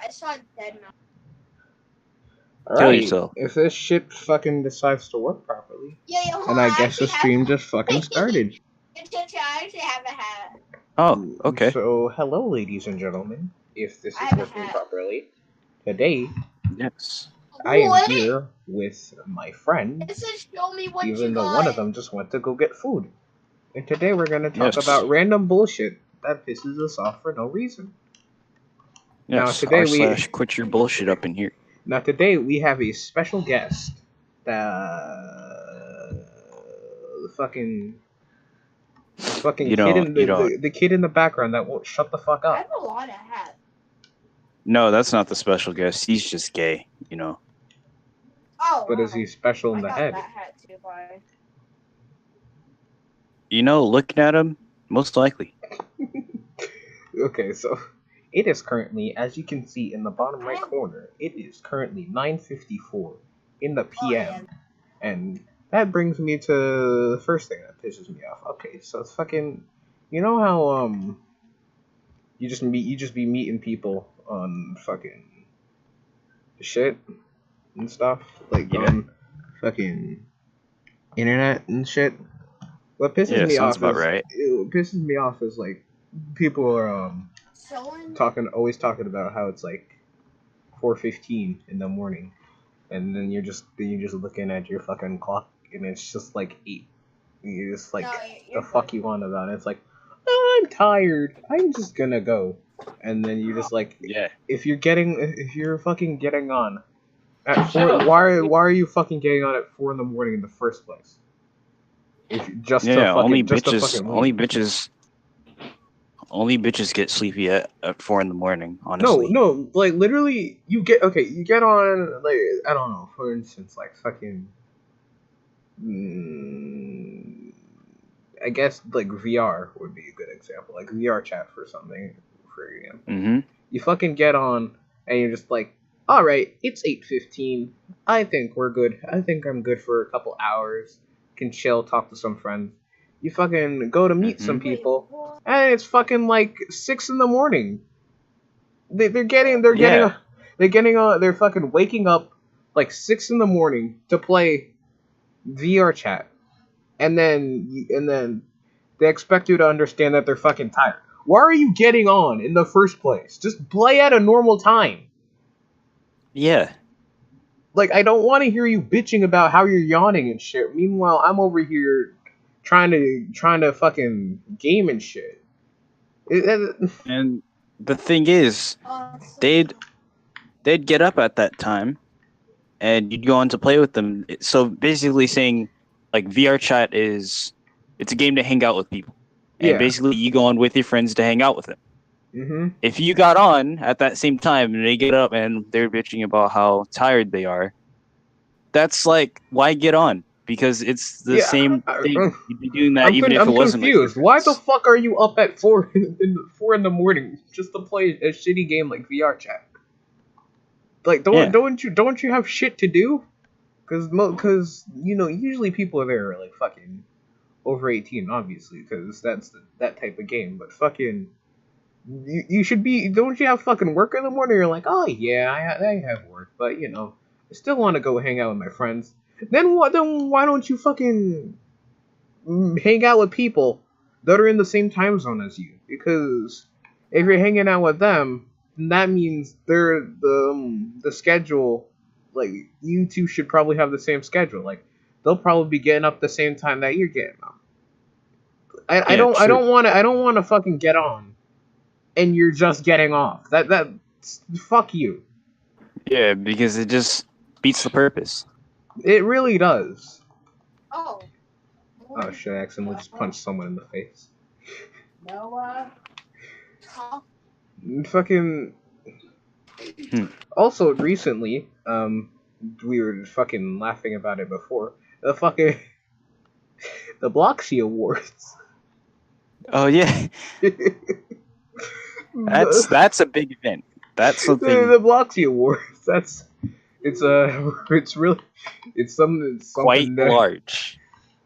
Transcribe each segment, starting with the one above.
I saw dead mouse. Kill Alright, yourself. if this shit fucking decides to work properly, Yeah, hold and on, I guess the stream just fucking started. I actually have a hat. Oh, okay. So, hello, ladies and gentlemen. If this I is have a working hat. properly, today Yes. I am What? here with my friends, It says show me what you even though got. one of them just went to go get food. And today we're gonna talk Yes. about random bullshit that pisses us off for no reason. Now Yes. today Quit your bullshit up in here. Now today we have a special guest. The fucking You kid don't. in You don't. the kid in the background that won't shut the fuck I up. have a lot of hats. No, that's not the special guest. He's just gay. You know. Oh, But is he special in the head? that hat too, bye. You know, looking at him, most likely. Okay, so it is currently, as you can see in the bottom right corner, it is currently 9:54 in the PM, and that brings me to the first thing that pisses me off. Okay, so it's fucking, you know how you just be meeting people on fucking shit and stuff, like on fucking internet and shit. What pisses me sounds off about is right. What pisses me off is like people are always talking about how it's like 4:15 in the morning, and then you're just looking at your fucking clock and it's just like 8. You're just like, the fuck you want about it? It's like, oh, I'm tired. I'm just gonna go. And then you just like, if you're fucking getting on at 4, why are you fucking getting on at 4 in the morning in the first place? If only bitches get sleepy at 4 in the morning, honestly. No, like literally you get on, like, I don't know, for instance, like fucking I guess like VR would be a good example, like VR chat for something, for example. Mm-hmm. You fucking get on and you're just like, all right, it's 8:15. I think we're good. I think I'm good for a couple hours. Can chill, talk to some friends. You fucking go to meet some people, and it's fucking like 6 in the morning. They're fucking waking up like 6 in the morning to play VR chat, and then they expect you to understand that they're fucking tired. Why are you getting on in the first place? Just play at a normal time. Yeah. Like, I don't want to hear you bitching about how you're yawning and shit. Meanwhile, I'm over here trying to fucking game and shit. And the thing is, they'd get up at that time, and you'd go on to play with them. So basically, saying like VR chat it's a game to hang out with people, and basically you go on with your friends to hang out with them. Mm-hmm. If you got on at that same time and they get up and they're bitching about how tired they are, that's like, why get on? Because it's the same thing. You'd be doing that even if it wasn't. I'm confused. Why the fuck are you up at 4 in the morning just to play a shitty game like VR chat? Like, don't you have shit to do? Because you know, usually people are there like fucking over 18, obviously, because that's that type of game. But fucking, you should be. Don't you have fucking work in the morning? You're like, oh yeah, I have work, but you know, I still want to go hang out with my friends. Then what? Then why don't you fucking hang out with people that are in the same time zone as you? Because if you're hanging out with them, then that means they're the schedule. Like, you two should probably have the same schedule. Like, they'll probably be getting up the same time that you're getting up. I don't want to fucking get on, and you're just getting off. That fuck you. Yeah, because it just beats the purpose. It really does. Oh shit! I accidentally just punched someone in the face. Fucking. Also, recently, we were fucking laughing about it before. The fucking the Bloxy Awards. Oh yeah. That's a big event. That's something. The Bloxy Awards. It's really something quite large.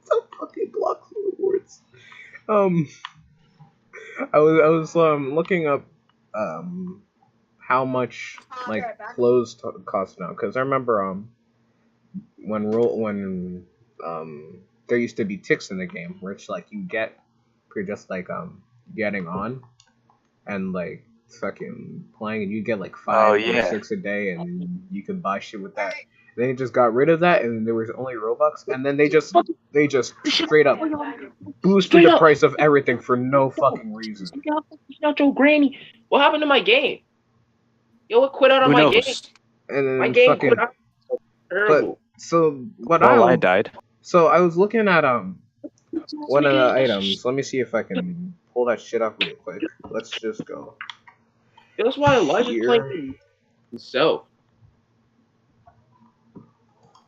The fucking Bloxy Awards. I was looking up how much like clothes cost now. Because I remember when there used to be ticks in the game, which like you get for just like getting on and like fucking playing, and you get like 5 or 6 a day, and you could buy shit with that. They just got rid of that, and there was only Robux, and then they just straight up boosted the price of everything for no fucking reason. Not your granny. What happened to my game? Yo, it quit out on my game. And then my game fucking, quit out. Terrible. But so what? Well, I died. So I was looking at one of the items. Let me see if I can pull that shit up real quick. Let's just go. That's why Elijah's playing himself.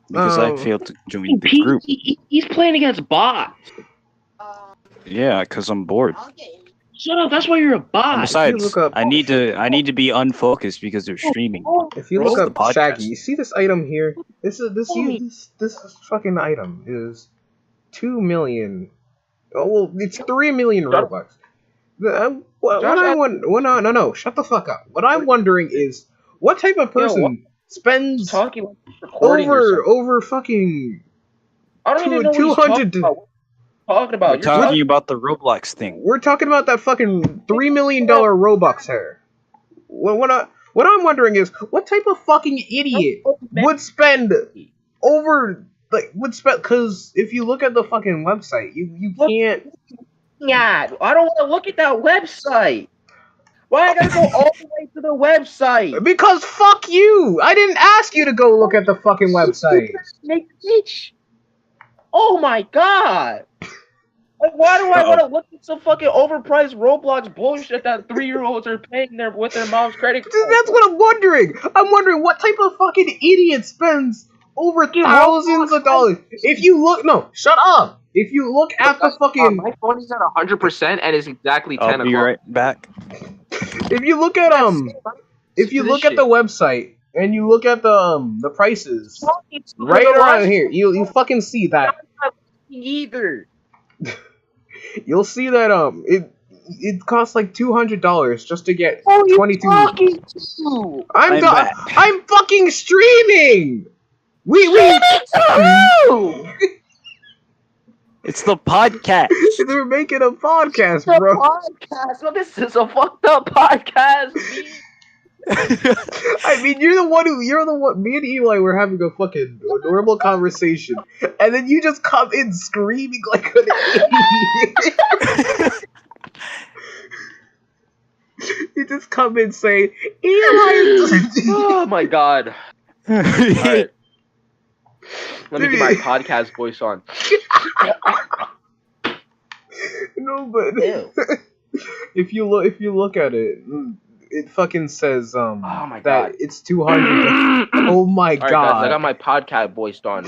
Because I failed to join the group. He's playing against bots. Yeah, because I'm bored. Shut up! That's why you're a bot. And besides, I need to be unfocused because they're streaming. If you look up Shaggy, you see this item here. This fucking item is 2 million. Oh well, it's 3 million Robux. No, shut the fuck up. What I'm wondering is, what type of person spends over fucking I don't even know 200. Talking about. We're talking about the Roblox thing. We're talking about that fucking $3 million Robux here. What I'm wondering is, what type of fucking idiot would spend over because if you look at the fucking website, you can't. Yeah, I don't want to look at that website. Why I gotta go all the way to the website? Because fuck you! I didn't ask you to go look at the fucking website. Bitch. Oh my god! Like, why do I want to look at some fucking overpriced Roblox bullshit that 3-year-olds are paying with their mom's credit card? That's what I'm wondering. I'm wondering what type of fucking idiot spends over thousands of dollars. If you look, no, shut up. If you look at the fucking, my phone is at 100% and it's exactly 10 o'clock. I'll be right back. If you look at if you look at the website and you look at the prices right around here, you fucking see that. Either. You'll see that it costs like $200 just to get 22. I'm fucking streaming. It's the podcast. They're making a podcast, bro. Podcast. Well, this is a fucked up podcast. I mean, you're the one. Me and Eli were having a fucking normal conversation, and then you just come in screaming like an idiot. You just come in saying, "Eli." Oh my god. Right. Let me get my podcast voice on. No, but if you look at it, it fucking says oh my that god. it's 200. Oh my god! Guys, I got my podcast voice on.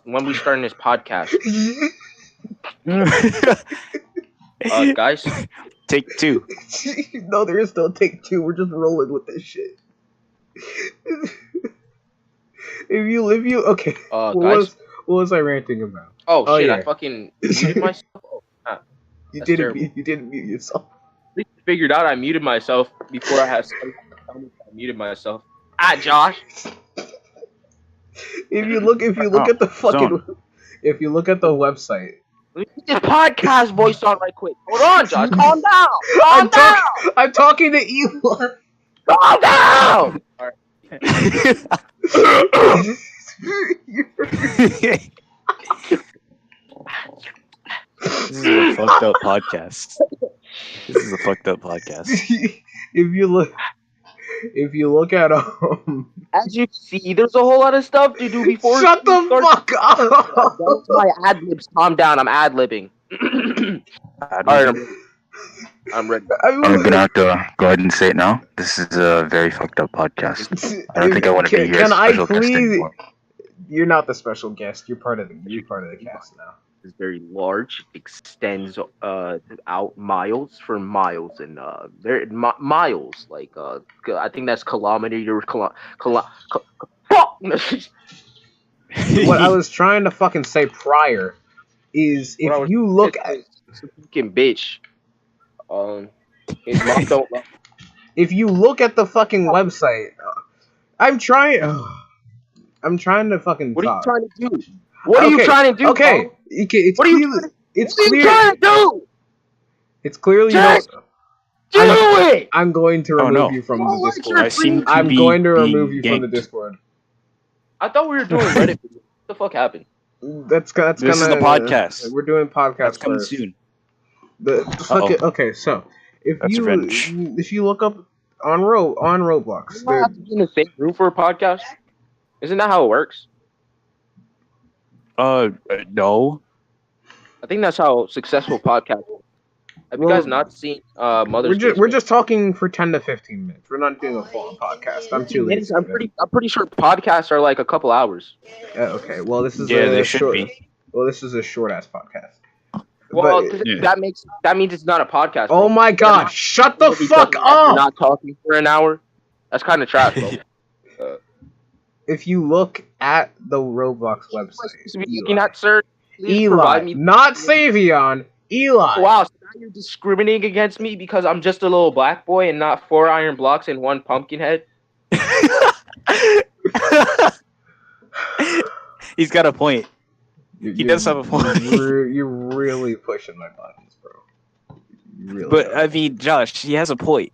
When we starting this podcast? Guys, take 2. No, there is no take 2. We're just rolling with this shit. If you okay. What was I ranting about? Oh shit! Yeah. I fucking muted myself. Oh, you didn't mute yourself. I figured out I muted myself before I had somebody tell me I muted myself. Josh. If you look at the fucking, if you look at the website. Let me get this podcast voice on right quick. Hold on, Josh. Calm down. Calm down. I'm talking to Eli. Calm down. All right. This is a fucked up podcast. If you look at as you see, there's a whole lot of stuff to do before. Shut the fuck up! That's my ad libs. Calm down. I'm ad libbing. Alright, I'm ready. I'm gonna have to go ahead and say it now. This is a very fucked up podcast. I don't think I want to be here as a special guest anymore. You're not the special guest. You're part of the cast now. It's very large. Extends out miles for miles and miles. Like I think that's kilometer. What I was trying to fucking say prior is if you look at fucking bitch. His mom don't love. if you look at the fucking website, I'm trying to fucking What talk. are you trying to do? What are you trying to do? Okay, Bro? it's What are you clear. It's What are you clear. trying to do? It's clearly Just do it. I'm going to remove you from the Discord. I seem to I'm be going to remove being you from the ganked. Discord. I thought we were doing Reddit. What the fuck happened? That's This is the podcast. We're doing podcast That's coming first. soon. Okay, so if That's revenge. you look up on Roblox, Doesn't that have to be in the same room for a podcast? Isn't that how it works? No. I think that's how successful podcasts. Have you guys not seen Mother's we're just talking for 10 to 15 minutes. We're not doing a full podcast. I'm too lazy. I'm pretty sure podcasts are like a couple hours. Okay, well this is they should be. Well, this is a short ass podcast. Well, But, that means it's not a podcast. oh bro. my god, shut the fuck You're up! not talking for an hour. That's kind of trash, bro. If you look at the Roblox website, Looking at, sir, please Eli, provide me. not Savion, Eli. Wow, so now you're discriminating against me because I'm just a little black boy and not 4 iron blocks and 1 pumpkin head? He's got a point. He does have a point. You're really pushing my buttons, bro. Really. But I mean, Josh, he has a point.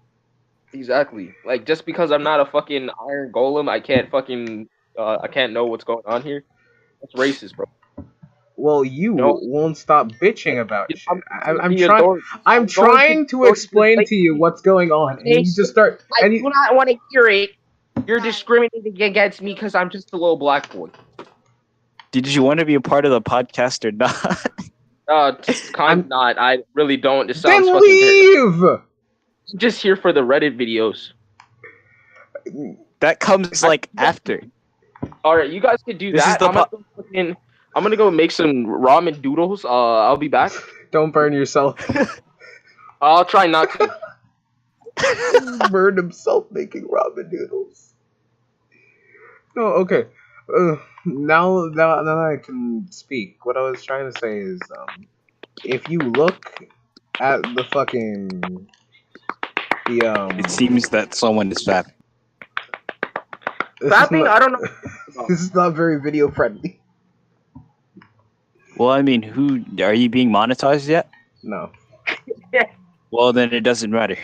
Exactly. Like, just because I'm not a fucking iron golem, I can't fucking I can't know what's going on here. That's racist, bro. Well, you won't stop bitching about shit. I'm I'm trying to explain to you what's going on, and you just start. I do not want to hear it. You're discriminating against me because I'm just a little black boy. Did you want to be a part of the podcast or not? Kind of not. I really don't. It Then sounds fucking leave. I'm just here for the Reddit videos. That comes like after. All right, you guys can do This that. is the I'm gonna go make some ramen doodles. I'll be back. Don't burn yourself. I'll try not to. Burned himself making ramen noodles. No, okay. Now that I can speak, what I was trying to say is, if you look at the fucking It seems that someone is fat. Fapping? I don't know. This is not very video friendly. Well, I mean, are you being monetized yet? No. Well, then it doesn't matter.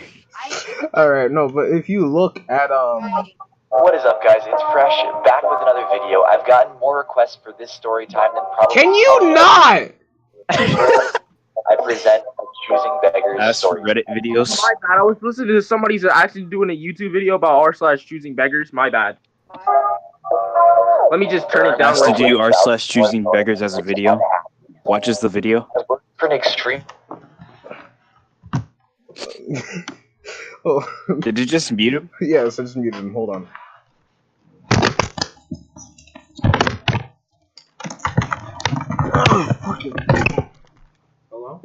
Alright, no, but if you look at What is up, guys? It's Fresh, back with another video. I've gotten more requests for this story time than probably... Can you not? I present a choosing beggars As for story. Reddit videos. My bad. I was listening to somebody's actually doing a YouTube video about r/choosing beggars. My bad. Let me just turn it down. Has to do r/choosing beggars as a video. Watches the video. For an extreme... Oh. Did you just mute him? Yes, I just muted him. Hold on. Hello?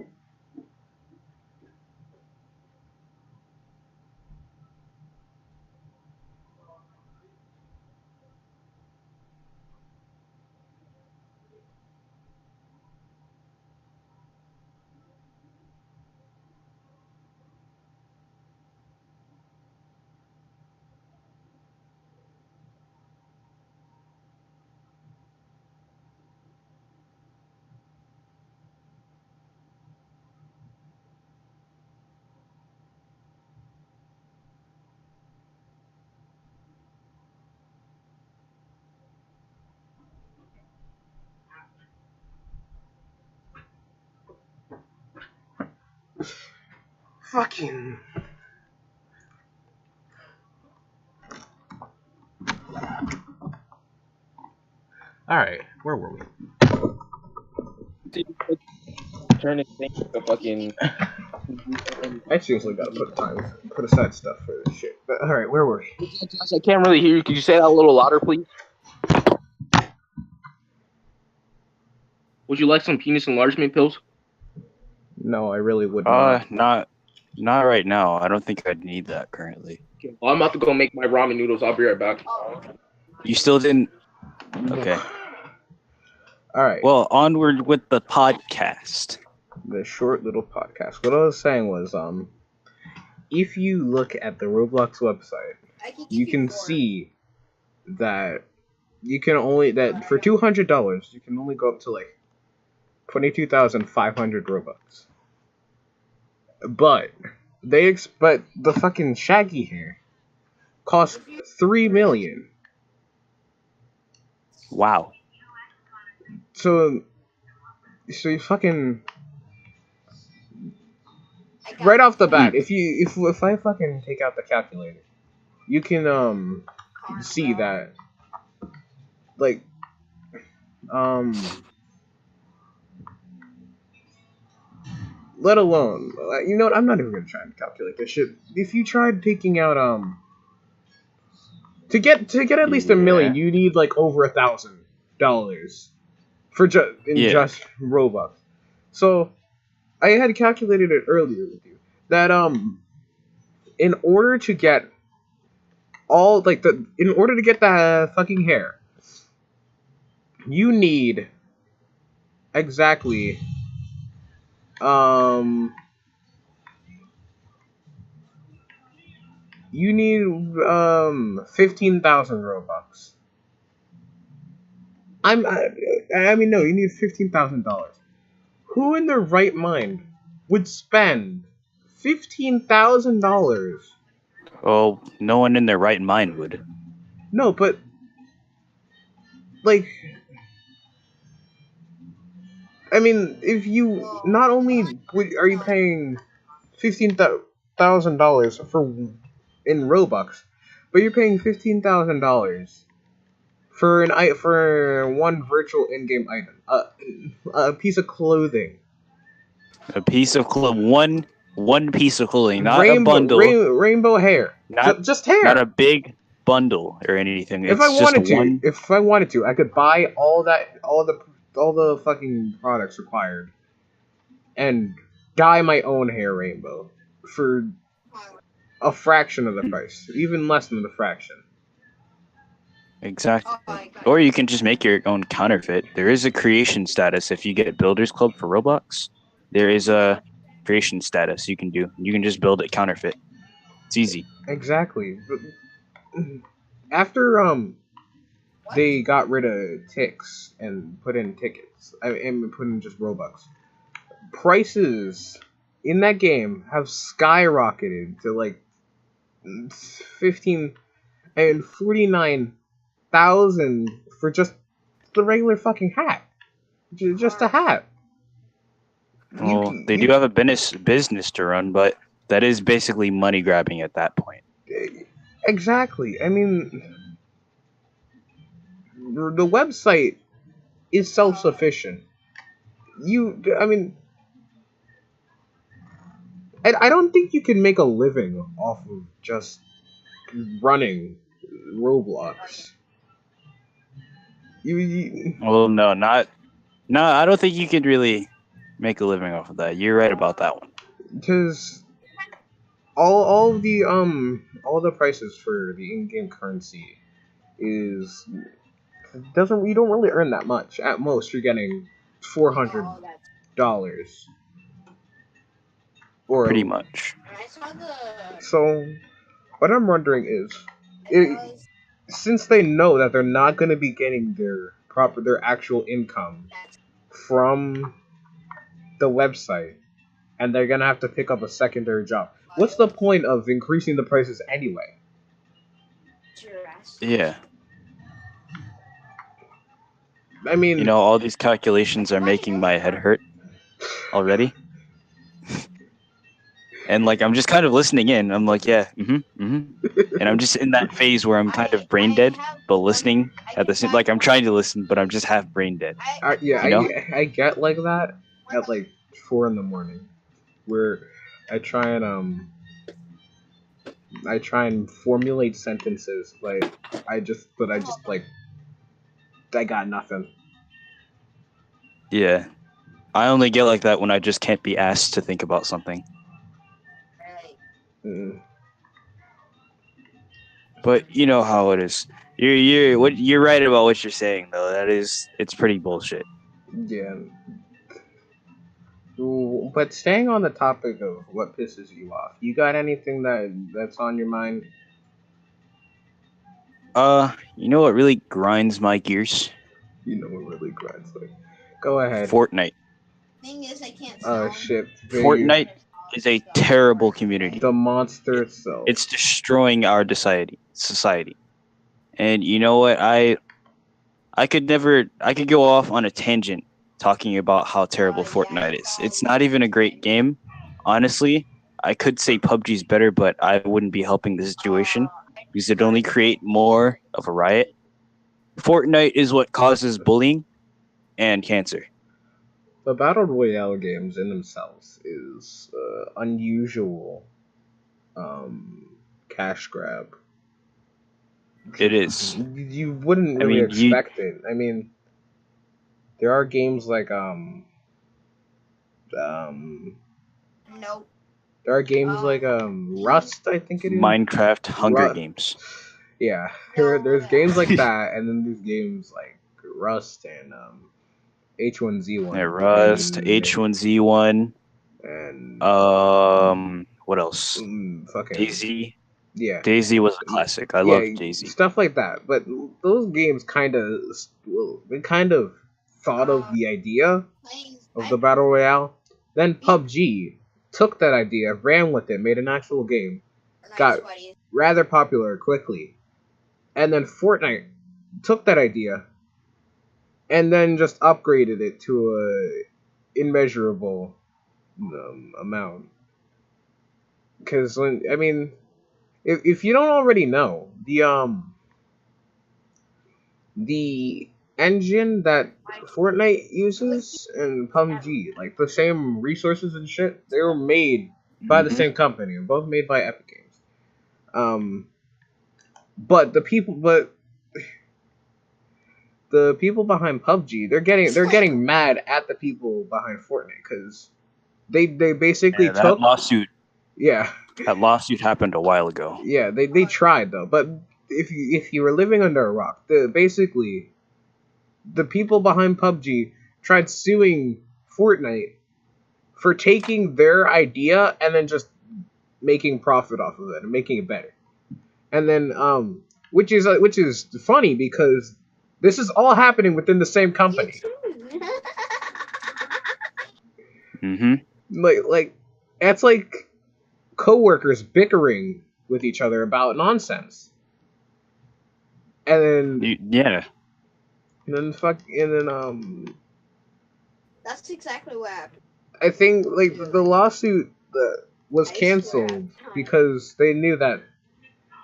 Fucking... Alright, where were we? Turn it to fucking. I seriously gotta put aside stuff for this shit. But alright, where were we? I can't really hear you. Could you say that a little louder, please? Would you like some penis enlargement pills? No, I really would not. Not right now. I don't think I'd need that currently. Okay, well, I'm about to go make my ramen noodles. I'll be right back. You still didn't. Okay. Alright. Well, onward with the podcast. The short little podcast. What I was saying was, if you look at the Roblox website, you can see that you can only that for $200 you can only go up to like 22,500 Robux. But but the fucking Shaggy hair cost 3 million. Wow. So you fucking right off the bat, if I fucking take out the calculator, you can see that like let alone you know what, I'm not even gonna try and calculate this shit. If you tried taking out to get at least $1 million, you need like over $1,000 for just Robux. So I had calculated it earlier with you that in order to get in order to get the fucking hair, you need exactly you need 15,000 Robux. I mean no, you need $15,000. Who in their right mind would spend $15,000? Oh, no one in their right mind would. No, but like, I mean, if you not only are you paying $15,000 in Robux, but you're paying $15,000 for one virtual in-game item, a piece of clothing, a piece of clothing, one piece of clothing, not a bundle, rainbow hair, just hair, not a big bundle or anything. If I wanted to, I could buy all the fucking products required, and dye my own hair rainbow for a fraction of the price, even less than the fraction. Exactly. Or you can just make your own counterfeit. There is a creation status if you get Builders Club for Roblox. There is a creation status you can do. You can just build it counterfeit. It's easy. Exactly. But after they got rid of ticks and put in tickets, and put in just Robux, prices in that game have skyrocketed to like 15 and 49,000 for just the regular fucking hat. Just a hat. Well, they do have a business to run, but that is basically money grabbing at that point. Exactly. I mean, the website is self-sufficient. I don't think you can make a living off of just running Roblox. Well, no, I don't think you could really make a living off of that. You're right about that one. Because all the prices for the in-game currency you don't really earn that much. At most, you're getting $400. Or pretty much. So, what I'm wondering is, since they know that they're not going to be getting their actual income from the website, and they're going to have to pick up a secondary job, what's the point of increasing the prices anyway? Yeah. I mean, all these calculations are making my head hurt already. And like, I'm just kind of listening in. I'm like, yeah, and I'm just in that phase where I'm kind of brain dead, but listening at the same. Like, I'm trying to listen, but I'm just half brain dead. I get like that at like 4 a.m, where I try and formulate sentences, but I just I got nothing. Yeah, I only get like that when I just can't be asked to think about something. But you know how it is. You're right about what you're saying though. It's pretty bullshit. Yeah. But staying on the topic of what pisses you off, you got anything that's on your mind? You know what really grinds my gears? You know what really grinds like. Go ahead. Fortnite. Thing is, I can't. Oh shit. Fortnite is a terrible community. The monster itself. It's destroying our society. And you know what? I could go off on a tangent talking about how terrible Fortnite is. It's not even a great game. Honestly, I could say PUBG's better, but I wouldn't be helping the situation because it'd only create more of a riot. Fortnite is what causes bullying and cancer. The Battle Royale games in themselves is unusual cash grab. It is. You wouldn't really expect it. I mean, there are games like Nope. There are games like Rust, I think it is. Minecraft Hunger Games. Yeah, there's games like that, and then there's games like Rust and H1Z1. Yeah, Rust, H1Z1, and what else? Fucking DayZ. Yeah, DayZ was a classic. I love DayZ. Stuff like that. But those games kind of thought of the idea of the Battle Royale. Then PUBG took that idea, ran with it, made an actual game, got rather popular quickly. And then Fortnite took that idea and then just upgraded it to a immeasurable amount. Because, I mean, if you don't already know, the engine that Fortnite uses and PUBG, like the same resources and shit, they were made by the same company, both made by Epic Games. But the people behind PUBG, they're getting mad at the people behind Fortnite because they basically took that lawsuit. Yeah. That lawsuit happened a while ago. Yeah, they tried though, but if you were living under a rock, basically the people behind PUBG tried suing Fortnite for taking their idea and then just making profit off of it and making it better. And then which is funny because this is all happening within the same company. Like that's like coworkers bickering with each other about nonsense. And then That's exactly what happened. I think like the lawsuit was canceled because they knew that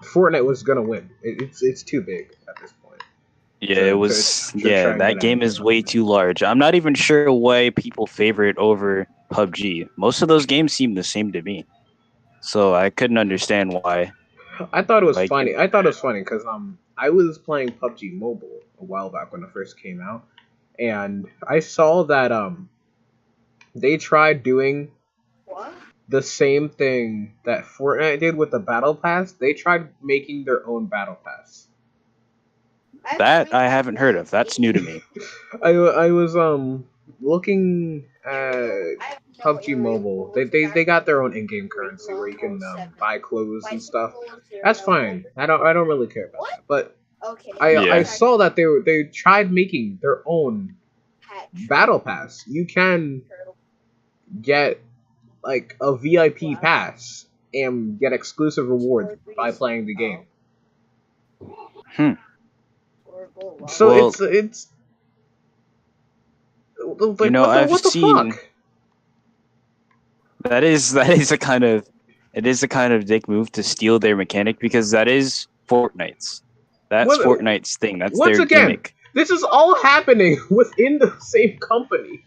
Fortnite was gonna win. It's too big at this point. Yeah, it was. That game is way too large. I'm not even sure why people favor it over PUBG. Most of those games seem the same to me, so I couldn't understand why. I thought it was funny. I thought it was funny because I was playing PUBG Mobile a while back when it first came out, and I saw that they tried doing the same thing that Fortnite did with the Battle Pass. They tried making their own Battle Pass. That I haven't heard of. That's new to me. I was looking at PUBG Mobile. They got their own in-game currency where you can buy clothes and stuff. That's fine. I don't really care about that. But I saw that they tried making their own Battle Pass. You can get like a VIP pass and get exclusive rewards by playing the game. So it's like, you know, I've what the seen fuck? That is a kind of dick move to steal their mechanic because that is Fortnite's. That's Fortnite's thing. That's their gimmick. This is all happening within the same company.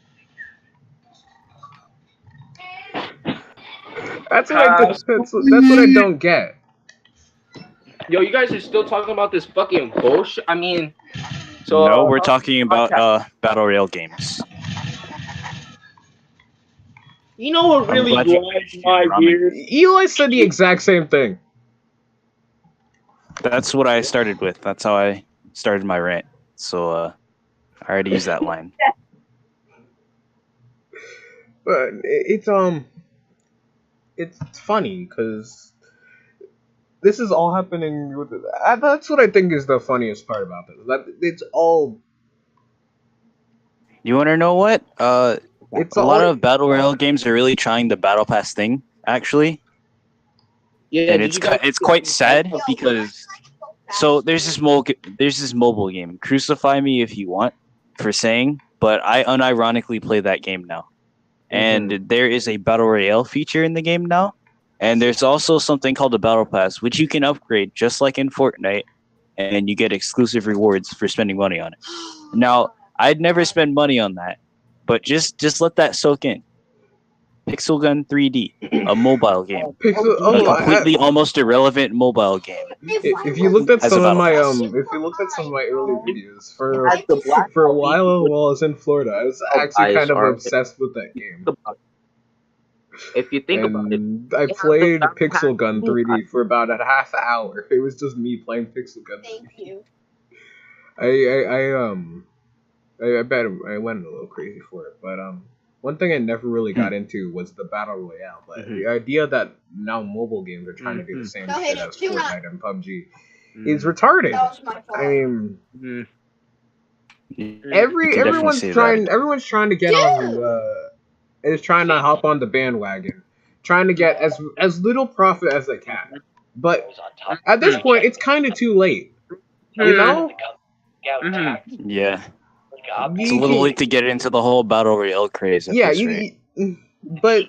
That's what I don't get. Yo, you guys are still talking about this fucking bullshit? I mean, so... No, we're talking about Battle Royale games. You know what really grinds my gears? Eli said the exact same thing. That's what I started with. That's how I started my rant. So, I already used that line. But it's funny because this is all happening. That's what I think is the funniest part about this. That it's all. You want to know what? It's a lot of battle royale games are really trying the battle pass thing, actually. Yeah, and it's quite sad because there's this mobile game. Crucify me if you want for saying, but I unironically play that game now. And there is a battle royale feature in the game now, and there's also something called the battle pass, which you can upgrade just like in Fortnite, and you get exclusive rewards for spending money on it. Now, I'd never spend money on that, but just let that soak in. Pixel Gun 3D, a mobile game, a completely almost irrelevant mobile game. If you looked at some of my early videos for a while I was in Florida, I was actually kind of obsessed with that game. If you think about it, I played Pixel Gun 3D for about a half hour. It was just me playing Pixel Gun. Thank you. I bet I went a little crazy for it, but one thing I never really got into was the battle royale. But the idea that now mobile games are trying to do the same shit as Fortnite and PUBG is retarded. I mean, everyone's trying to get on. Is trying to hop on the bandwagon, trying to get as little profit as they can. But at this point, it's kind of too late. You know? Yeah. It's a little late to get into the whole battle royale craze. But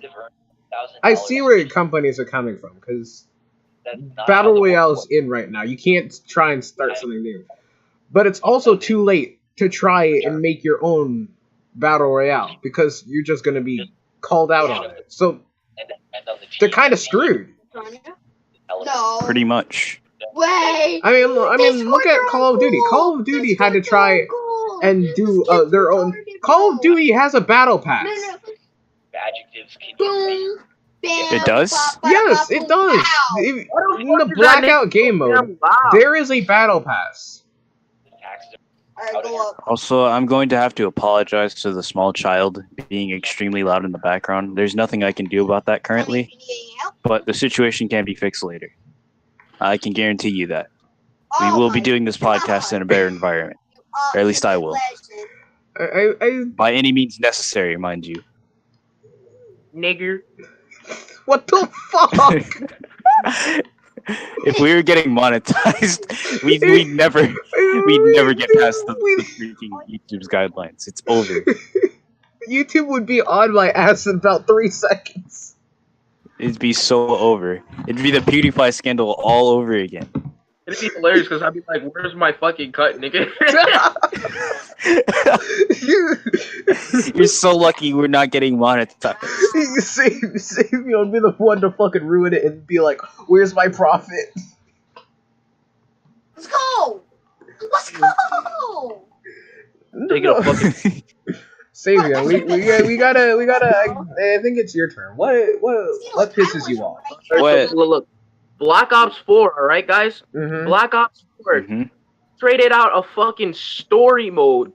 I see where companies are coming from, because battle royale's in right now. You can't try and start something new. But it's also too late to try and make your own battle royale, because you're just going to be called out on it. So they're kind of screwed. No. Pretty much. Wait. I mean, look at Call of Duty. Call of Duty had to try and do their own. Call of Duty has a battle pass. It does? Yes, it does. In the Blackout game mode, there is a battle pass. Also, I'm going to have to apologize to the small child being extremely loud in the background. There's nothing I can do about that currently, but the situation can be fixed later. I can guarantee you that. We will be doing this podcast in a better environment. Or at least I will. By any means necessary, mind you. Nigger. What the fuck? If we were getting monetized, we'd never get past the freaking YouTube's guidelines. It's over. YouTube would be on my ass in about 3 seconds. It'd be so over. It'd be the PewDiePie scandal all over again. It'd be hilarious because I'd be like, "Where's my fucking cut, nigga?" You're so lucky we're not getting monetized. Save me, I'll be the one to fucking ruin it and be like, "Where's my profit?" Let's go. Let's go. Take it a fucking. Savior, we gotta. I think it's your turn. What pisses you off? What? Look, Black Ops 4, alright, guys? Mm-hmm. Black Ops 4 traded out a fucking story mode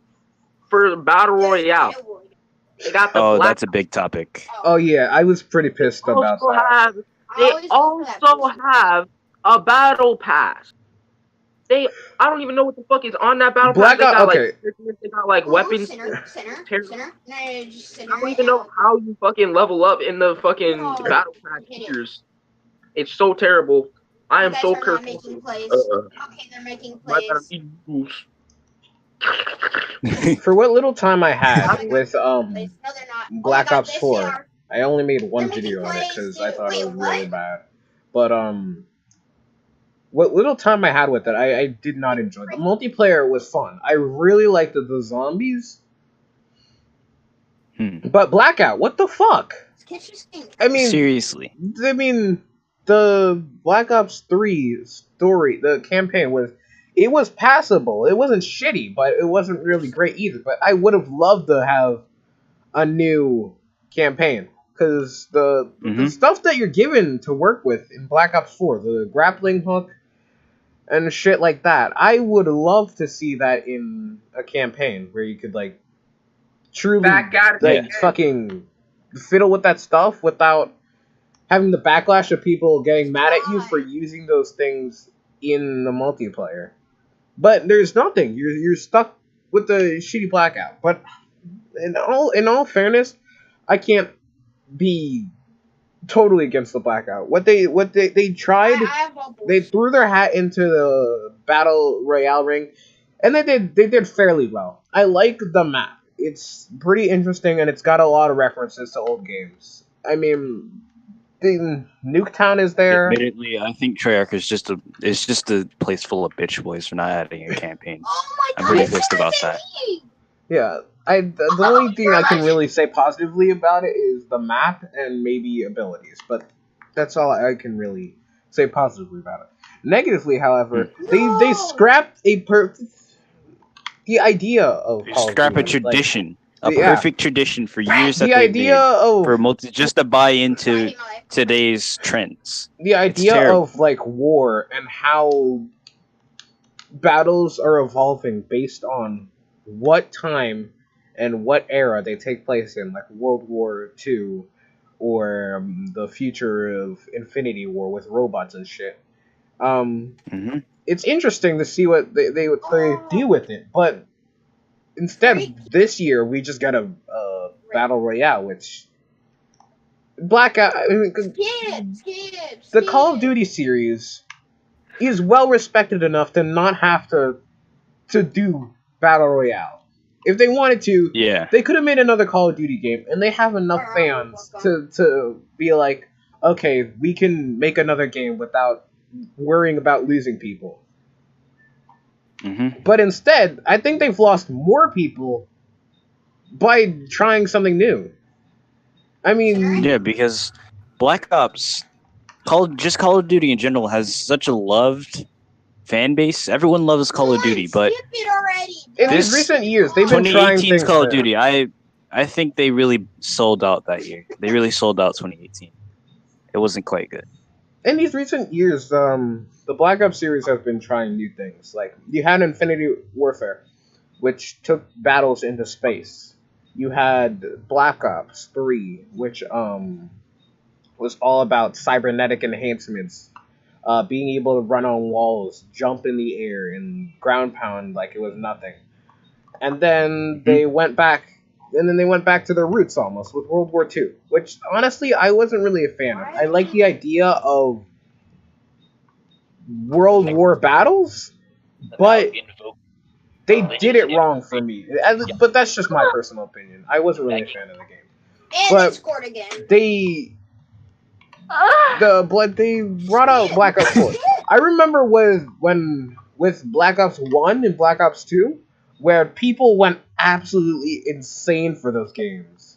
for Battle Royale. They got the that's a big topic. Oh, yeah, I was pretty pissed about that. They also have a Battle Pass. I don't even know what the fuck is on that Battle Pass. They got like weapons. Center. I don't even know how you fucking level up in the fucking Battle Pass features. It's so terrible. I am so cursed. Okay, they're making plays. For what little time I had with Black Ops 4, I only made one video on it because I thought it was really bad. But what little time I had with it, I did not enjoy. The multiplayer was fun. I really liked the zombies. But Blackout, what the fuck? I mean, seriously. I mean, the Black Ops 3 story, the campaign was passable. It wasn't shitty, but it wasn't really great either. But I would have loved to have a new campaign, because the stuff that you're given to work with in Black Ops 4, the grappling hook and shit like that, I would love to see that in a campaign where you could like truly fucking fiddle with that stuff without having the backlash of people getting mad at you for using those things in the multiplayer. But there's nothing. You're stuck with the shitty blackout. But in all fairness, I can't be totally against the blackout. What they tried, they threw their hat into the battle royale ring, and they did fairly well. I like the map. It's pretty interesting, and it's got a lot of references to old games. I mean, the Nuketown is there. Admittedly, I think Treyarch is just a place full of bitch boys for not adding a campaign. I'm pretty pissed about that. Yeah, the only thing I can really say positively about it is the map and maybe abilities, but that's all I can really say positively about it. Negatively, however, they scrapped the idea of scrap a tradition. A perfect tradition for years that they made for just to buy into today's trends. The idea of like war and how battles are evolving based on what time and what era they take place in, like World War II or the future of Infinity War with robots and shit. It's interesting to see what they do with it, but instead, this year we just got a battle royale, which Blackout. I mean, the Call of Duty series is well respected enough to not have to do battle royale. If they wanted to, they could have made another Call of Duty game, and they have enough fans to be like, okay, we can make another game without worrying about losing people. But instead, I think they've lost more people by trying something new. I mean... Yeah, because Black Ops, Call of Duty in general has such a loved fan base. Everyone loves Call of Duty, but in these recent years, they've been trying things. 2018's Call of Duty, I think they really sold out that year. They really sold out 2018. It wasn't quite good. In these recent years, the Black Ops series has been trying new things. Like, you had Infinity Warfare, which took battles into space. You had Black Ops 3, which was all about cybernetic enhancements, being able to run on walls, jump in the air, and ground pound like it was nothing. And then they went back. And then they went back to their roots almost with World War II, which honestly I wasn't really a fan of. I like the idea of World War battles, but they did it wrong for me. But that's just my personal opinion. I wasn't really a fan of the game. But they brought out Black Ops 4. I remember with Black Ops 1 and Black Ops 2, where people went absolutely insane for those games.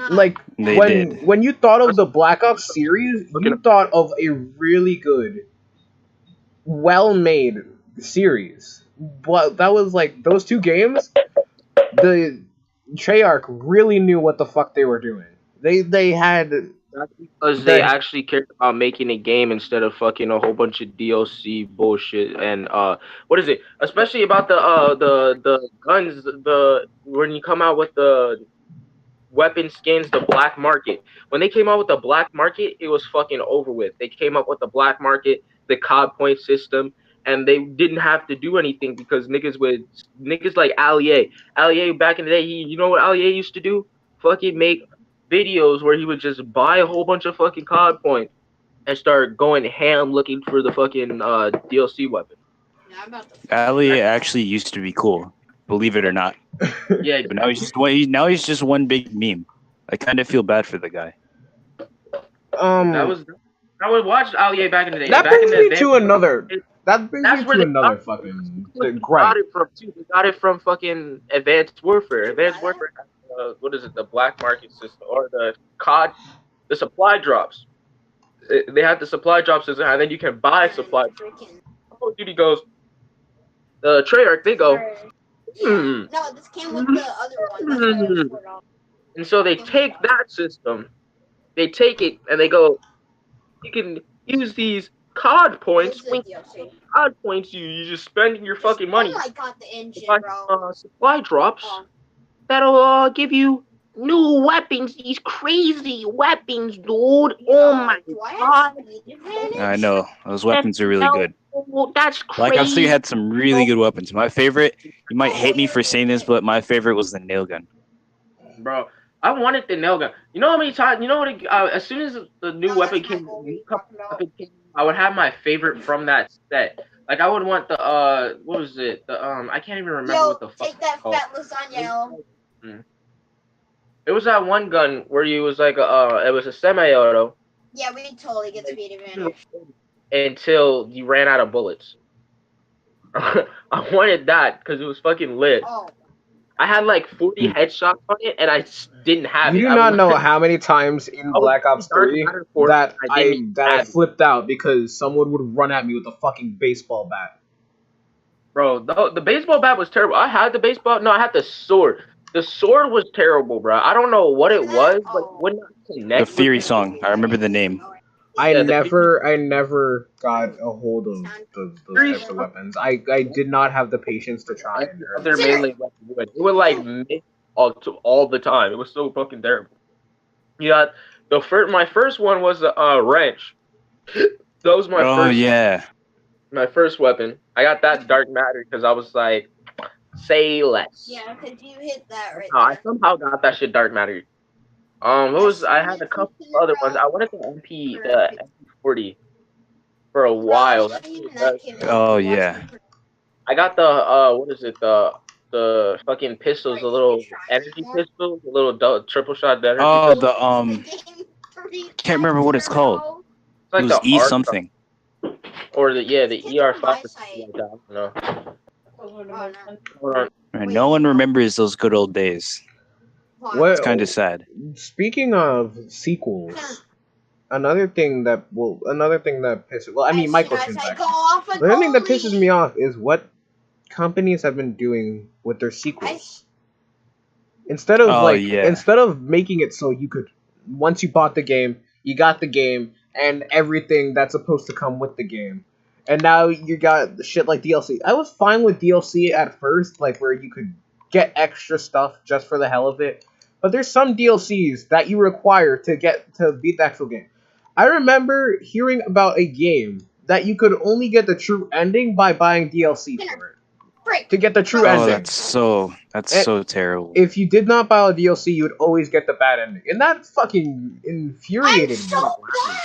Like, when you thought of the Black Ops series, you thought of a really good, well-made series. But that was like, those two games, the Treyarch really knew what the fuck they were doing. They had... That's because they actually cared about making a game instead of fucking a whole bunch of DLC bullshit and what is it? Especially about the guns, when you come out with the weapon skins, the black market. When they came out with the black market, it was fucking over with. They came up with the black market, the COD point system, and they didn't have to do anything because niggas like Ali back in the day, you know what Ali used to do? Fucking make videos where he would just buy a whole bunch of fucking COD points and start going ham looking for the fucking DLC weapon. Ali actually used to be cool, believe it or not. Yeah, but now he's just one big meme. I kind of feel bad for the guy. I would watch Ali back in the day. That brings me to another. That brings me to another fucking gripe. They got it from fucking Advanced Warfare. Advanced Warfare. What is it? The black market system or the COD, the supply drops. They have the supply drops system, and then you can buy supply. Call of Duty goes. The Treyarch, they go. No, this came with the other one. And so they take that system, they take it, and they go. You can use these COD points. COD points, you just spending your fucking money. Oh my god, the engine, Supply drops. That'll give you new weapons, these crazy weapons, dude. Oh my god. I know those weapons are really good. That's crazy. Like I you had some really good weapons. My favorite, you might hate me for saying this, but my favorite was the nail gun. Bro, I wanted the nail gun. You know how many times? You know what? As soon as the new weapon came, I would have my favorite from that set. Like I would want the what was it? The I can't even remember what the fuck. Take that fat lasagna. It was that one gun where you was like it was a semi-auto. Yeah, we totally get speed advantage. Until you ran out of bullets. I wanted that because it was fucking lit. Oh. I had like 40 headshots on it, and I didn't have it. You do not know how many times in Black Ops 3 that I flipped out because someone would run at me with a fucking baseball bat. Bro, the baseball bat was terrible. I had the baseball. No, I had the sword. The sword was terrible, bro. I don't know what it was, but it would not connect. The Fury song. I remember the name. I never got a hold of those types of weapons. I did not have the patience to try it. Their melee weapon. It would like miss all the time. It was so fucking terrible. Yeah, my first one was a wrench. That was my first. Oh yeah. My first weapon. I got that dark matter because I was like, say less. Yeah, because you hit that right there. I somehow got that shit dark matter. I had a couple other ones. I wanted the MP40 for a while. Oh yeah. I got the what is it? The fucking pistols, the little energy pistols, the little triple shot energy. Oh, can't remember what it's called. It's like it was E something. Or the ER5. I don't know. Hold on. No one remembers those good old days. It's kind of sad. Speaking of sequels, another thing that pisses. Well, I mean microtransactions. The other thing that pisses me off is what companies have been doing with their sequels. Instead of making it so you could, once you bought the game, you got the game and everything that's supposed to come with the game. And now you got shit like DLC. I was fine with DLC at first, like where you could get extra stuff just for the hell of it. But there's some DLCs that you require to beat the actual game. I remember hearing about a game that you could only get the true ending by buying DLC for it. To get the true ending. That's so terrible. If you did not buy a DLC, you would always get the bad ending. And that fucking infuriated me.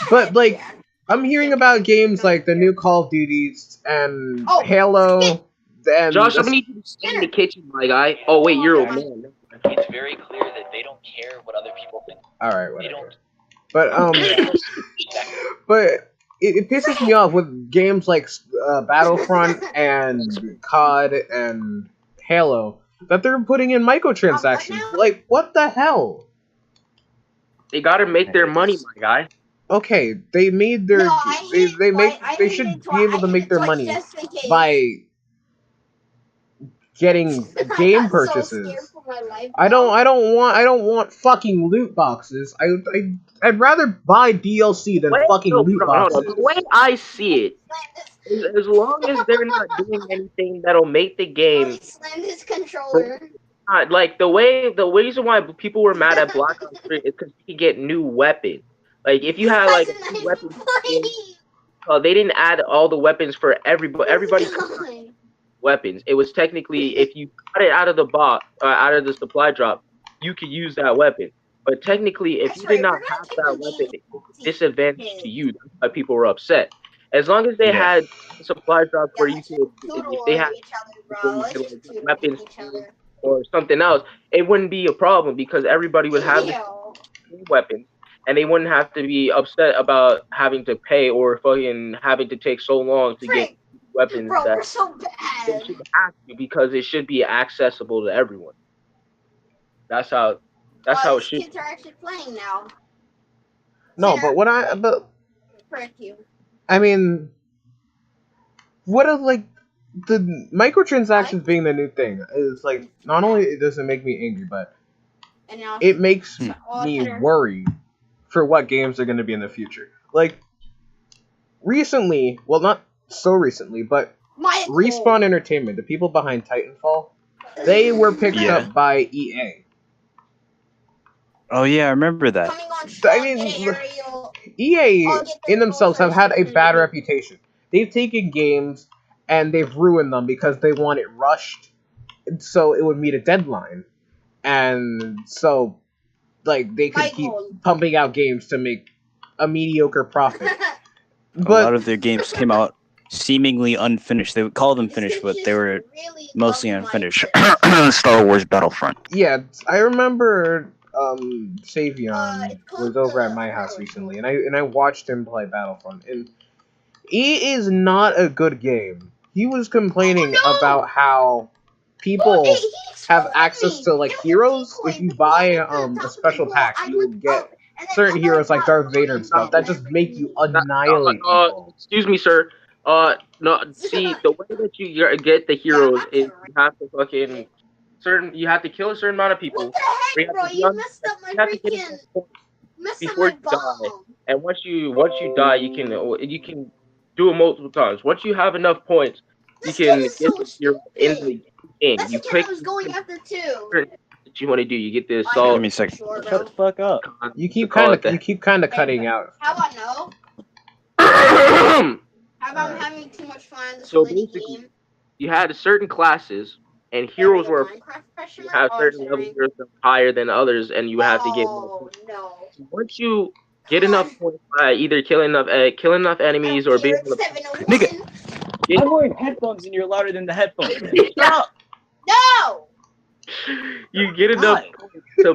But like, I'm hearing about games like the new Call of Duties and Halo. And Josh, I'm gonna need you to stay in the kitchen, my guy. Oh wait, you're a man. It's very clear that they don't care what other people think. Alright, whatever. But it pisses me off with games like Battlefront and COD and Halo that they're putting in microtransactions. Like, what the hell? They gotta make their money, my guy. Okay, they made their they should be able to make their money by getting game purchases. I don't want fucking loot boxes. I'd rather buy DLC than fucking loot boxes. The way I see it, as long as they're not doing anything that'll make the game. Slam his controller. Like the reason why people were mad at Black Ops 3 is because you could get new weapons. Like if you had like weapons, they didn't add all the weapons for everybody. Everybody weapons. It was technically if you got it out of the box, out of the supply drop, you could use that weapon. But technically, if you did not have that weapon, it was a disadvantage to you. That's why people were upset. As long as they had supply drops where you could, if they had weapons or something else, it wouldn't be a problem because everybody would have weapons. And they wouldn't have to be upset about having to pay or fucking having to take so long to get weapons. Bro, we're so bad. They should have to because it should be accessible to everyone. That's how it should. Kids are actually playing now. No, I mean, what if like the microtransactions being the new thing is like not only it doesn't make me angry, but it makes me worry for what games are going to be in the future. Like recently, well, not so recently, but Respawn Entertainment, the people behind Titanfall, they were picked up by EA. Oh yeah, I remember that. I mean, EA in themselves have had a bad reputation. They've taken games and they've ruined them because they want it rushed, so it would meet a deadline, and so like they could keep pumping out games to make a mediocre profit. But a lot of their games came out seemingly unfinished. They would call them finished, but they were mostly unfinished. Star Wars Battlefront. Yeah, I remember Savion was over at my house recently, and I watched him play Battlefront, and it is not a good game. He was complaining about how people have access to like heroes. If you buy a special pack, you will get certain heroes like Darth Vader and stuff that just make you annihilate people. Excuse me, sir. No. See, the way that you get the heroes is you have to fucking you have to kill a certain amount of people. What the heck, bro? You messed up my freaking. Before you die, and once you die, you can do it multiple times. Once you have enough points, you can get the hero in the game. That's You the pick kid I was going after too. That you want to do. You get the assault. Give me a second. Shut the fuck up. You keep kind of cutting out. How about no? How about I'm having too much fun? This so basically, game? You had certain classes, and heroes were you have certain level heroes that are higher than others, and you have to get more points. No. So once you get enough points by either killing enough enemies or being able to nigga, I'm wearing headphones and you're louder than the headphones. Stop. No. You get enough points to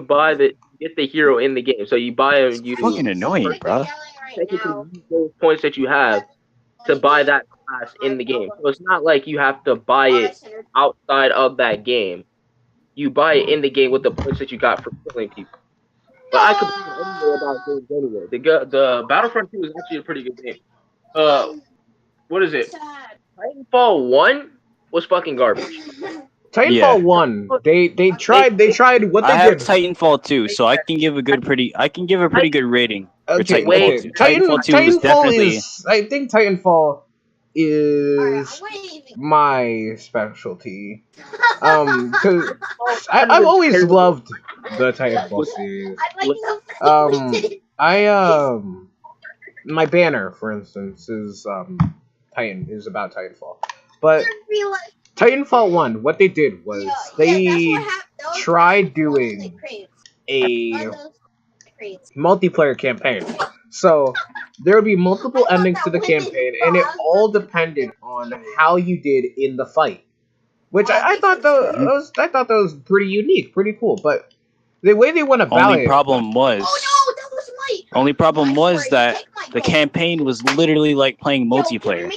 get the hero in the game. So you buy him. You fucking annoying, bro. Technically, use those points that you have to buy that class in the game. So it's not like you have to buy it outside of that game. You buy it in the game with the points that you got for killing people. But I could anyway about games anyway. The Battlefront 2 is actually a pretty good game. What is it? Titanfall 1 was fucking garbage. Titanfall 1, they tried what they did. I have Titanfall 2, so I can give a pretty good rating. Okay, Titanfall 2 is definitely. I think Titanfall is my specialty. Cause I've always loved the Titanfall series. My banner, for instance, is about Titanfall, but Titanfall 1, what they did was they tried doing a multiplayer campaign. So there would be multiple endings to the campaign, and it all depended on how you did in the fight. Which I thought that was pretty unique, pretty cool. But the way they went about Only problem was that the campaign was literally like playing multiplayer,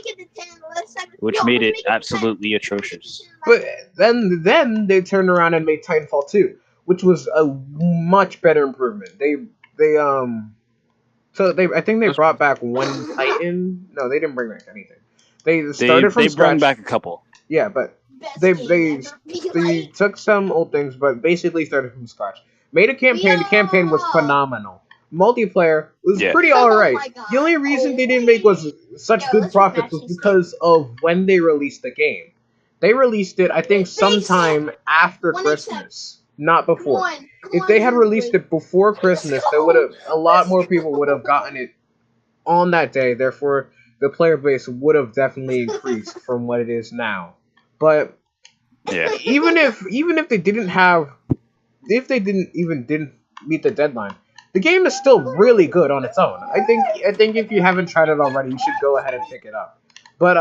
which made it absolutely atrocious. But then they turned around and made Titanfall 2, which was a much better improvement. I think they brought back one Titan. No, they didn't bring back anything. They started from scratch. They brought back a couple. Yeah, but they took some old things, but basically started from scratch. Made a campaign. The campaign was phenomenal. Multiplayer was pretty alright. The only reason they didn't make such good profits was because of when they released the game. They released it, I think, sometime after Christmas, not before. If they had released it before Christmas, a lot more people would have gotten it on that day. Therefore, the player base would have definitely increased from what it is now. But even if they didn't meet the deadline, the game is still really good on its own. I think if you haven't tried it already, you should go ahead and pick it up. But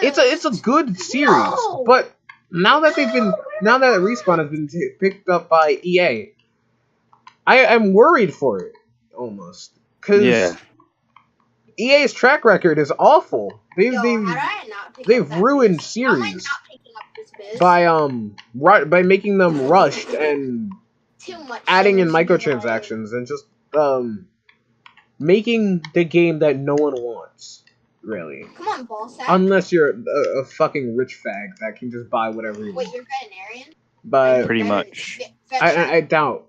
it's a good series. But now that Respawn has been picked up by EA, I'm worried for it almost because EA's track record is awful. They've ruined series by making them rushed and adding in microtransactions and just making the game that no one wants, really. Come on, ballsack. Unless you're a fucking rich fag that can just buy whatever you want. Wait, you're veterinarian? But pretty much. I doubt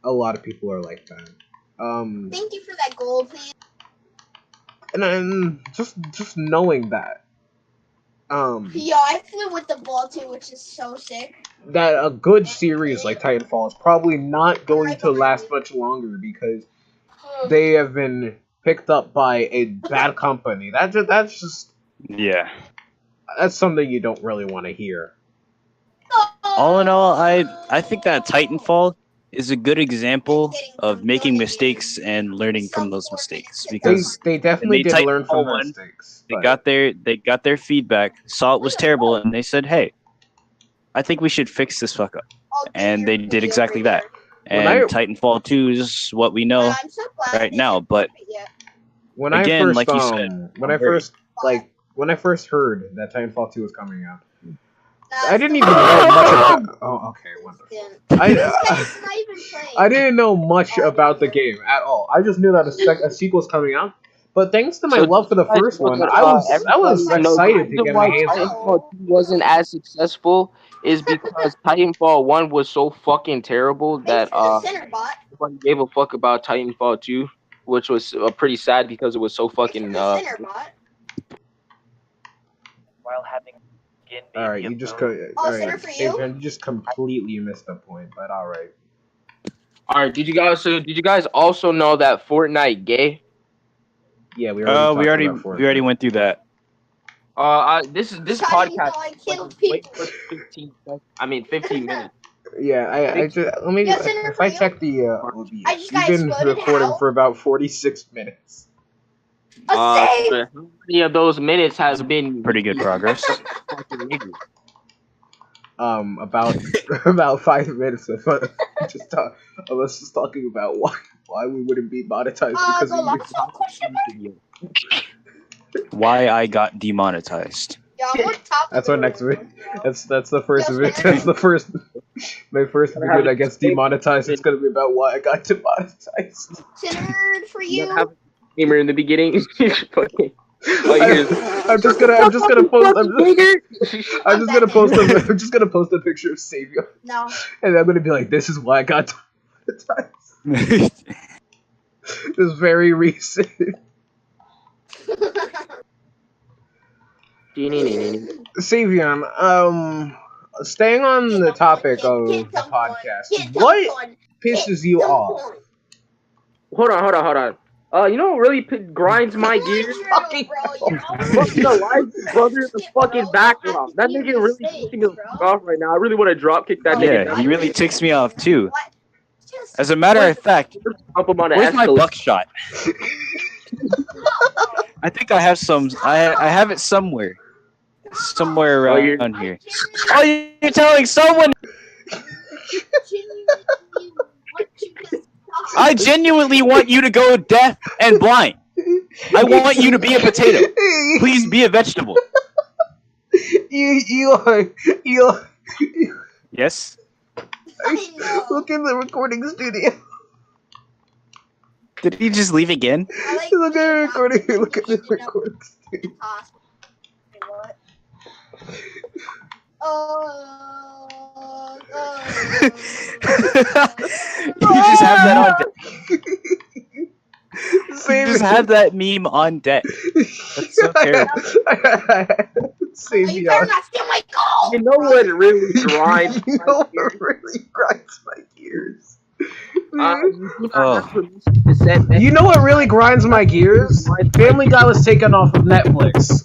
a lot of people are like that. Thank you for that gold, please. And just knowing that, Yeah, I flew with the ball too, which is so sick. That a good series like Titanfall is probably not going to last much longer because they have been picked up by a bad company. That's something you don't really want to hear. All in all, I think that Titanfall is a good example of making mistakes and learning from those mistakes because they definitely did learn from their mistakes. They got their feedback, saw it was terrible, and they said, "Hey, I think we should fix this fuck up," and they did exactly that. And Titanfall 2 is what we know right now. But when again, I first, like you said, when I first heard that Titanfall 2 was coming out, I didn't even know much about. Oh, okay, wonderful. I didn't know much about the game at all. I just knew that a sequel's coming out. But thanks to my love for the first one, I was excited to get my hands on it. Titanfall 2 wasn't as successful is because Titanfall 1 was so fucking terrible that nobody gave a fuck about Titanfall 2, which was pretty sad because it was so fucking While having Alright, you just you just completely missed the point, but alright. Alright, did you guys also know that Fortnite gay? Yeah, we already went through that. This podcast wait for 15 minutes. Yeah, I just let me if I check the OBS, we've been recording for about 46 minutes. How many of those minutes has been pretty good progress? About 5 minutes of us just talking about why we wouldn't be monetized because why I got demonetized. That's our next video. That's the first video. That's the first my first video that gets demonetized. It's gonna be about why I got demonetized. Centered for you. Gamer in the beginning. I'm just gonna post a picture of Savior. No. And I'm gonna be like, this is why I got demonetized. It's very recent. Savion, staying on the topic of the podcast, what pisses you off? Hold on. You know what really grinds my gears? Fucking the live brother in the fucking background. That nigga really pissing me off right now. I really want to drop kick that nigga. Yeah, he really ticks me off too. As a matter of fact, where's my buckshot? I think I have some. I have it somewhere. Somewhere around here. Oh, you're telling someone. I genuinely want you to go deaf and blind. I want you to be a potato. Please be a vegetable. You are. Yes? Look in the recording studio. Did he just leave again? Look at the recording. Look at the recording studio. You just have that on deck. You just have that meme on deck. That's so terrible. You better not steal my goal! You know what really grinds my gears? You know what really grinds my gears? Family Guy was taken off of Netflix.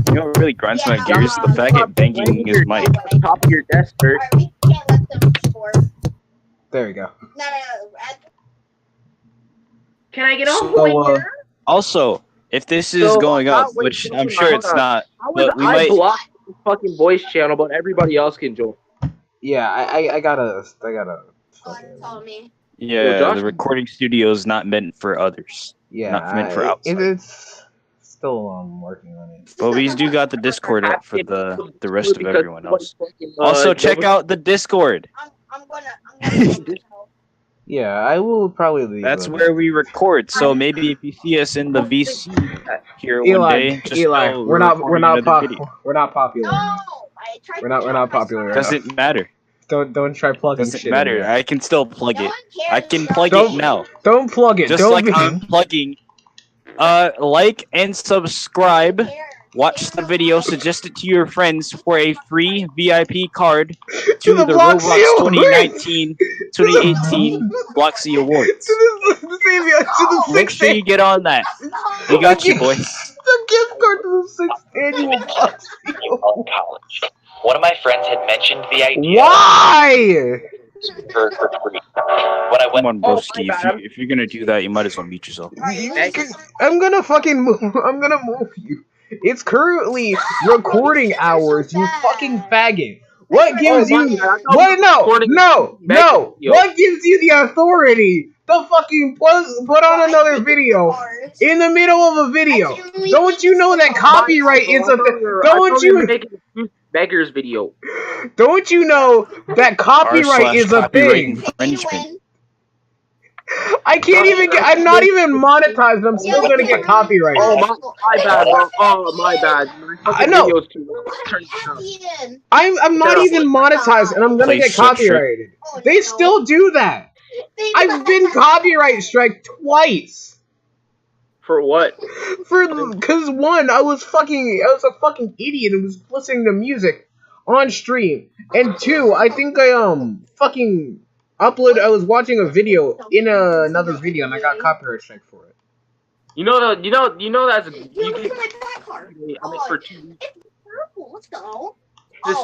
You know what really grinds my gears? The faggot banging his mic. Top of your desk, sir. We can't let them score. There you go. No. Can I get on here? Also, if this is going up, which I'm sure it's not, but we might block the fucking voice channel, but everybody else can join. Yeah, I gotta. Yeah, the recording studio is not meant for others. Yeah, not meant for outside. It's still working on it. But we do got the Discord up for the rest of everyone else. Also, check out the Discord. I'm gonna Yeah, I will probably leave. That's where we record. So maybe if you see us in the VC here one day, just know we're not popular. No, We're not popular. Doesn't matter. Don't try plugging Doesn't shit. matter. I can still plug it. I can plug it now. Don't plug it. Just like I'm plugging like and subscribe. Watch the video, suggest it to your friends for a free VIP card to the Roblox 2018 Bloxy Awards. Make sure you get on that. We got you, boy. The gift card to the 6th annual Bloxy college. One of my friends had mentioned the idea. Why? For free. When I went, come on, broski. If you're gonna do that, you might as well mute yourself. I'm gonna fucking move. I'm gonna move you. It's currently recording hours, you fucking faggot. What gives you... What? No! What gives you the authority to fucking put on another video in the middle of a video? Don't you know that copyright is a thing? Don't you... Beggars video. Don't you know that copyright is a thing? I can't even get. I'm not even monetized, and I'm still gonna get copyrighted. Oh my bad, bro. Oh my bad. I know. I'm not even monetized, and I'm gonna get copyrighted. They still do that. I've been copyright striked twice. For what? Because one, I was a fucking idiot and was listening to music on stream, and two, I think I fucking. I was watching a video in another video and I got copyright strike for it. You know that's you get for 2 weeks. It's purple. Let's go.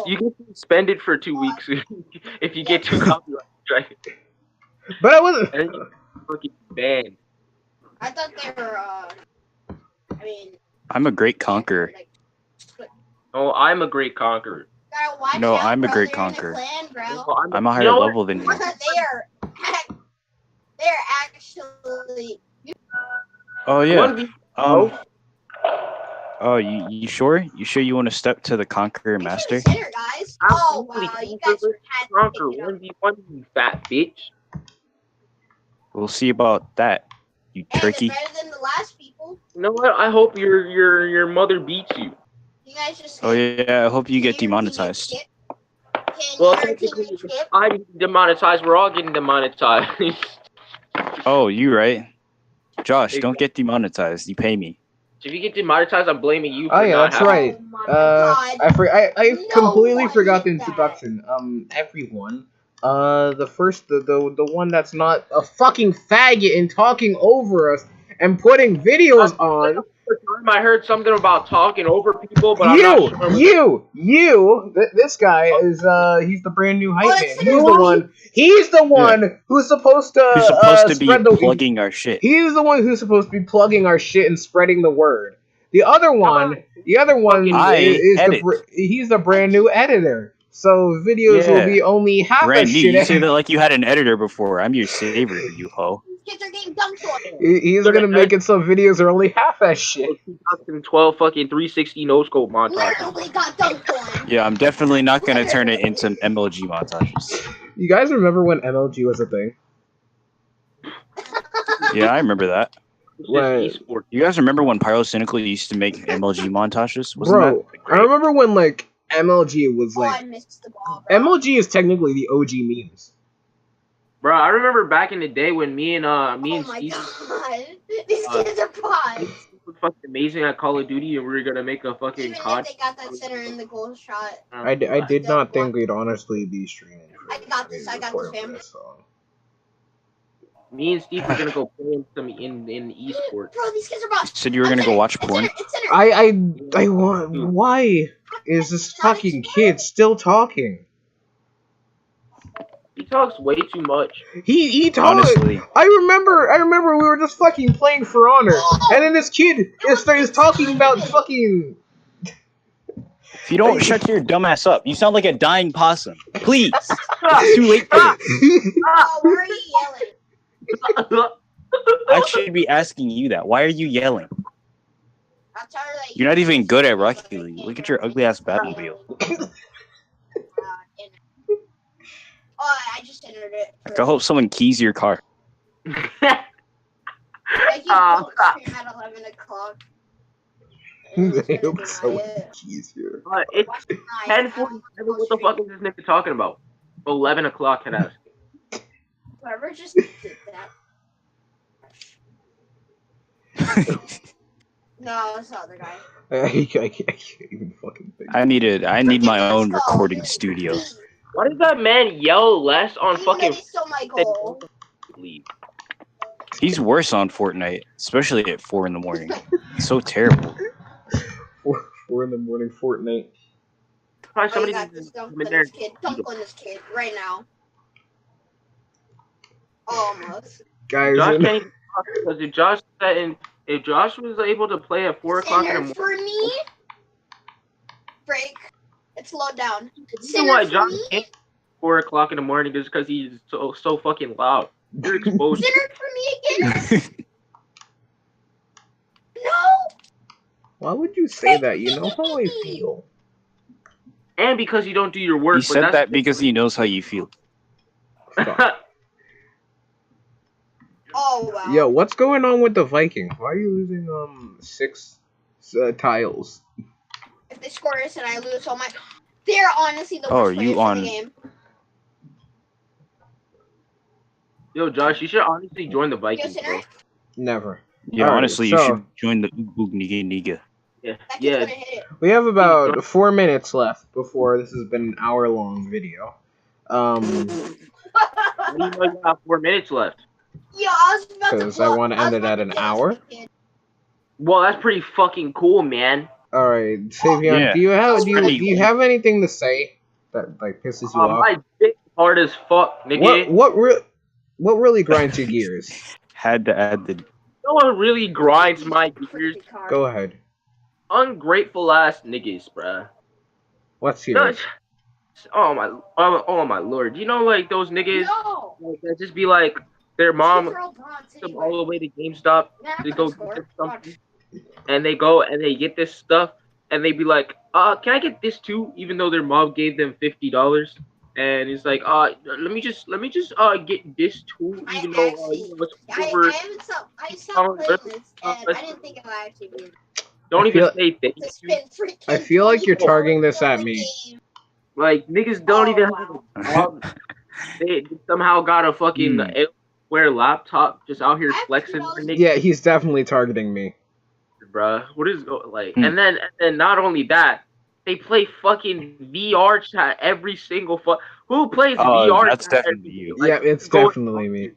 You get suspended for 2 weeks if you get too copyright strike. But I wasn't. And then you fucking banned. I thought they were. I'm a great conqueror. Oh, I'm a great conqueror. No, I'm a great conqueror. I'm a higher level than you. They're actually. Oh yeah. Oh, you sure? You sure you want to step to the conqueror master? Guys. Oh wow, you guys had conquer 1v1, you fat bitch. We'll see about that, you turkey. Better than the last people. You know what? I hope your mother beats you. You guys just. Oh yeah, I hope you get demonetized. Well, technically, I get demonetized. We're all getting demonetized. Oh, you right. Josh, don't get demonetized. You pay me. If you get demonetized, I'm blaming you. Oh yeah, that's right. I completely forgot the introduction. Everyone. The one that's not a fucking faggot and talking over us and putting videos on. I heard something about talking over people, but this guy is he's the brand new hype man. He's the one who's supposed to be plugging our shit. He's the one who's supposed to be plugging our shit and spreading the word. The other one he's the brand new editor. So videos will be only half brand a new. shit. You say that like you had an editor before. I'm your savior, you hoe. Kids are getting dunked on. He's gonna make it so videos are only half that shit. 2012 fucking 360 no scope montage. Literally got dunked on. Yeah, I'm definitely not gonna turn it into MLG montages. You guys remember when MLG was a thing? Yeah, I remember that. When, you guys remember when Pyrocynical used to make MLG montages? I remember when like MLG was like. I missed the ball, bro. MLG is technically the OG memes. Bro, I remember back in the day when me and Steve. God. These kids are pods. Was fucking amazing at Call of Duty, and we were gonna make a fucking COD. They got that center in the goal shot. I did not think we'd honestly be streaming. I got this, fam. Me and Steve were gonna go play some in esports. Bro, these kids are bots. Said you were gonna go watch porn. I want. Why is this fucking kid still talking? He talks way too much. He talks. Honestly. I remember we were just fucking playing For Honor, and then this kid is talking about fucking. If you don't shut your dumb ass up, you sound like a dying possum. Please, it's too late for this. Why are you yelling? I should be asking you that. Why are you yelling? You're not even good at Rocket League. Look at your ugly ass Batmobile. I just entered it. I hope someone keys your car. At 11 o'clock. I hope someone keys your car. It's 10:47. What the fuck is this nigga talking about? 11 o'clock had asked. Whoever just did that. No, it's the other guy. I can't even fucking think. I need my own recording studio. Why does that man yell less on fucking? Michael. He's worse on Fortnite, especially at 4 in the morning. So terrible. 4 in the morning Fortnite. Probably somebody got this come dunk in on there. this kid. Dunk on this kid right now. Almost. Guys, Josh can't even talk because if Josh was able to play at 4 o'clock in the morning. For me. Break. It's slowed down. You know why Josh can't 4 o'clock in the morning is because he's so fucking loud. You're exposed. Sinner for me again. No. why would you say that? You know how I feel. And because you don't do your work. He said that because he knows how you feel. Oh wow. Yo, what's going on with the Vikings? Why are you losing 6 tiles? If they score this and I lose so much, they're honestly the Oh, worst are you players on- in the game. Yo, Josh, you should honestly join the Vikings, bro. Never. Yeah, Alright, honestly, you so- should join the Oog Niga Niga. Yeah, That kid's yeah. gonna hit it. We have about 4 minutes left before this has been an hour-long video. How do you know you have 4 minutes left? Yeah, I was about to. Because I want to end it at an hour. Well, that's pretty fucking cool, man. All right, Savion, Yeah. do you Pretty have cool. anything to say that like pisses you off? My dick hard as fuck, nigga. What really grinds your gears? Had to add the. No one really grinds my gears. Go ahead. Ungrateful ass niggas, bruh. Let's hear No, it. oh my lord. You know, like those niggas No. like, that just be like their mom Girl bronze them anyway. all the way to GameStop Nah, to go score. get something, and they go and they get this stuff, and they be like, can I get this too? Even though their mom gave them $50, and it's like, let me just get this too, even though it's over. I stopped playing this, and I didn't think it would actually be. Don't I even feel- say thank To you. spend freaking I feel like you're 24 targeting this at for me. the game. Like niggas don't Oh, even wow. have a job. They somehow got a fucking Alienware laptop just out here I have flexing. $2 Niggas, Yeah, he's definitely targeting me. bruh. What is like? And then not only that, they play fucking VR chat every single Who plays Oh, VR? that's chat definitely every- you. like, Yeah, it's go- definitely me.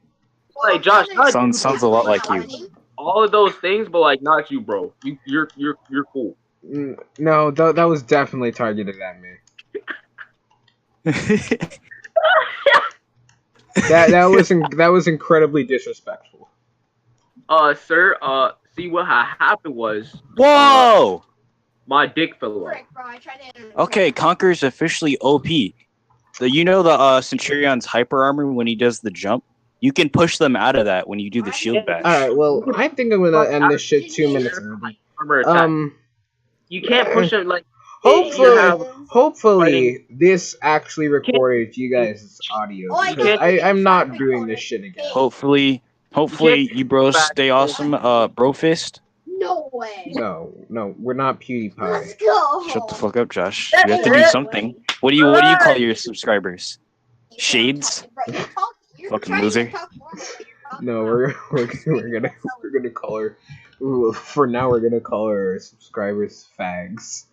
Like Josh, Sounds a lot like you. all of those things, but like not you, bro. You're cool. No, that was definitely targeted at me. That was incredibly disrespectful. Sir, see what happened was Whoa! my dick fell off. Frick, bro, I tried to Okay, Conquer's officially OP. The Centurion's hyper armor when he does the jump. You can push them out of that when you do the shield bash. All right, well, I think I'm gonna end this shit 2 minutes early. Armor attack. You can't push him like. Hopefully, this actually recorded you guys' audio because I'm not doing this shit again. Hopefully you bros stay awesome. Brofist. No way. No, we're not PewDiePie. Let's go. Shut the fuck up, Josh. You have to do something. What do you call your subscribers? Shades? Fucking loser. No, we're gonna call her. For now, we're gonna call her subscribers fags.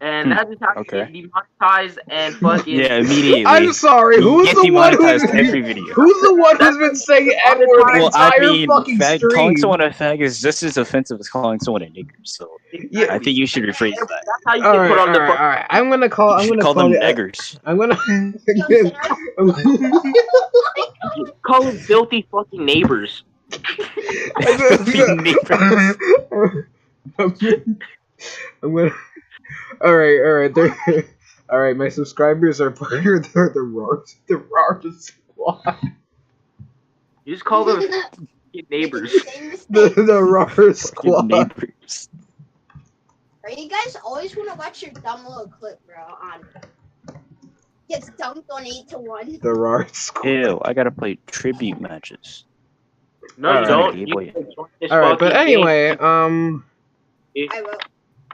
And that's just how you get demonetized and fucking. Yeah, immediately. I'm sorry. Who's the one who's every video? Who's the one who's been saying N-word the entire fucking calling stream? someone a fag is just as offensive as calling someone a nigger. So Yeah. I think you should rephrase that. That's how you get put on the. All right. I'm gonna call them niggers. I'm gonna. Call them filthy fucking neighbors. I'm gonna. All right. My subscribers are part of the RAR squad. You just call them neighbors. The RAR squad. Neighbors. Right, you guys always want to watch your dumb little clip, bro. On gets dunked on 8-1. The RAR squad. Ew, I gotta play tribute matches. No, you don't. All right, but anyway, I will.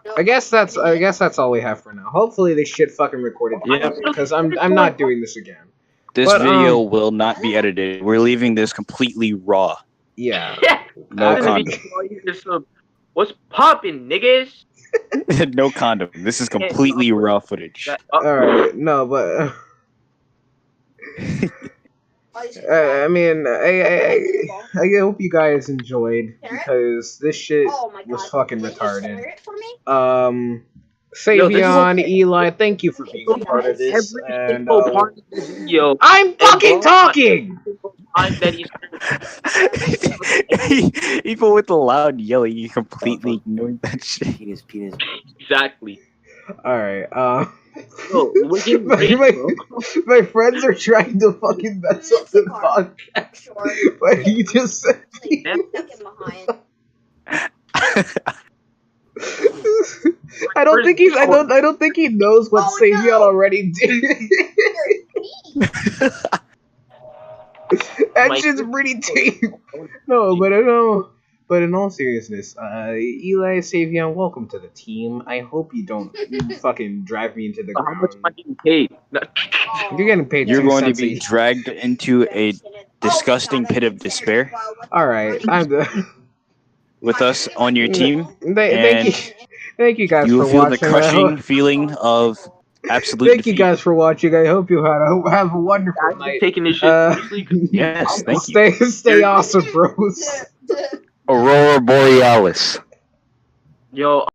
No. I guess that's all we have for now. Hopefully this shit fucking recorded. Yeah. Because I'm not doing this again. This But, video will not be edited. We're leaving this completely raw. Yeah. No I'm gonna be condom. calling you this, what's poppin', niggas? No condom. This is completely raw footage. Alright, no, but I mean, I hope you guys enjoyed because this shit was fucking retarded. Savion, Eli, thank you for being a part of this, Every and single part of the video. I'm fucking talking. Time that he's Even with the loud yelling, you completely ignored that shit. Penis. exactly. All right, Yo, we're getting great, bro. my friends are trying to fucking mess up the podcast, but he just said. I don't think he knows what Savion already did. That shit's pretty tame. No, but in all seriousness, Eli, Savion, welcome to the team. I hope you don't fucking drive me into the ground. How much am I getting paid? You're getting paid. You're going to be dragged into a disgusting pit of despair. All right, I'm the. With us on your team, thank you guys you for will feel watching. the crushing feeling of absolute Thank defeat. you guys for watching. I hope you have a wonderful night. Taking this shit seriously. Yes, thank you. Stay awesome, bros. Aurora Borealis. Yo.